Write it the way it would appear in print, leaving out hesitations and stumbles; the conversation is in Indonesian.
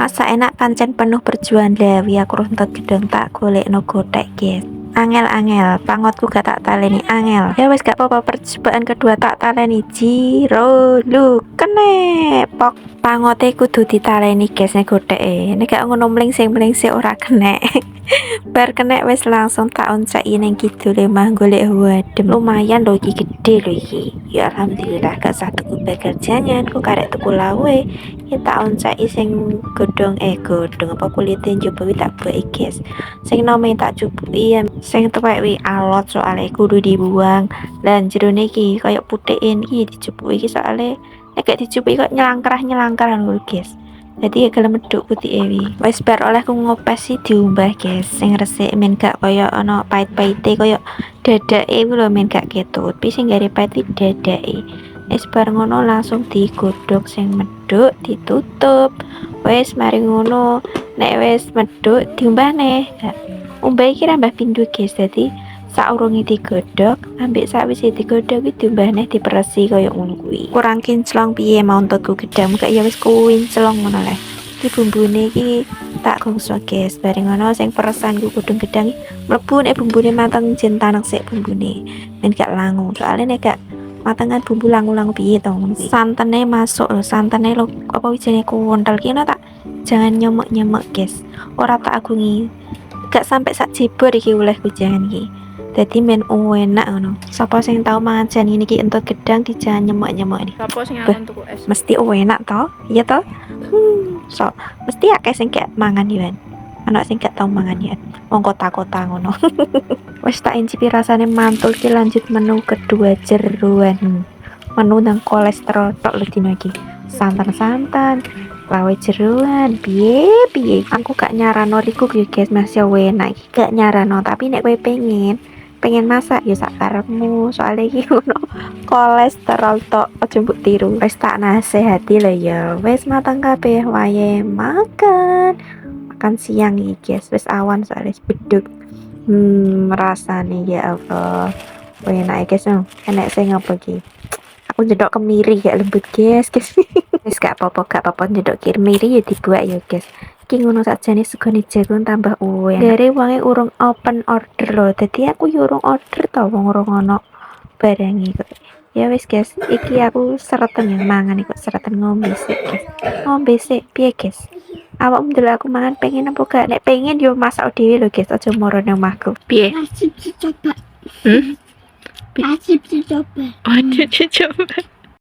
Masa enak pancen penuh perjuangan Dewi aku runtot gedung tak golekno gotek guys. Angel pangotku gak tak taleni angel. Ya wes gak apa-apa, percobaan kedua tak taleni jiro lu kene pok pangote kudu ditaleni guys nek godeke. Nek gak ngono mlingsing ora kene. Bar kene wes langsung tak onceki ning kidule mah golek wadem. Lumayan lho iki, gede lho iki. Ya alhamdulillah gak sah tuku bagel jangan ku karek tuku lawe. Tak onceki sing godhong apa kulite njaba wi tak bueki guys. Sing nome tak cupuki sing tuwek wi alot soalnya kudu dibuang. Dan jerone iki koyo puthekin iki dicupuki iki soalnya nek gak dicupuki kok nyelangkrah ngono guys. Jadi ya gelem medhuk putih wi. Wes bar oleh ku ngopes sih diumbah guys. Sing resik men gak koyo ana pait-paite koyo dadake ku lho men gak ketut. Tapi sing gare pait iki dadake. Wes bar ngono langsung digodhog sing medhuk ditutup. Wes mari ngono nek wes medhuk diumbah neh. Umbah iki rambah pindho guys. Dadi saurunge digodhog ambek sawise digodhog iki diumbah neh diperesi koyo ngono kuwi. Kurang kinclong piye mau untutku gedam kaya ya wis kuwinclong ngono leh. Iki bumbune iki tak gongso guys. Bareng ngono sing peresanku kudu gedang mlebu nek bumbune mateng jen tanek sik bumbune. Men gak langu. Soalnya nek gak matengan bumbu langu-langu piye to ngono kuwi. Santene masuk lho, santene lo apa wijene kuntel ki tak jangan nyemek-nyemek guys. Ora tak agungi. Gak sampai sak jebor iki oleh kujangan iki. Dadi men enak ngono. Sapa sing tau mangan jan ngene iki entut gedang dijangan nyemek-nyemek iki. Sapa sing akan tuku es? Mesti enak to? Iya to? So, mesti akeh sing gak mangan yo. Anak sing gak tau mangan ya. Wong kota-kota ngono. Wes tak incipi rasane mantul ki lanjut menu kedua jeruan. Menu nang kolesterol tok lho dino iki. Santan-santan, lawe jeruan, piye aku gak nyarano riku guys, masih enak iki gak nyarano, tapi nek kowe pengen masak ya sak karepmu, soalnya iki ono kolesterol tok aja mbok tiru. Wes tak nasehati lho ya, wes matang kabeh wae makan siang iki guys, wes awan soalnya beduk. Rasane ya Allah enak guys. Enak sing apa iki, aku jedok kemiri gak lembut guys. Wis gak apa-apa jedok kemiri ya dibuat ya guys. Iki ngono sakjane segone jagung tambah uwen. Dari wonge urung open order loh. Dadi aku yo urung order to wong urung ono barang iki. Ya wis guys, iki aku sereten yang mangan iki kok sereten ngombe sik guys. Ngombe sik piye guys? Awakmu ndelok aku mangan pengen apa gak? Nek pengen yo masak dhewe lho guys, aja moro nang omahku. Piye? Wajib dicoba. Hmm? Wajib dicoba. Wajib dicoba.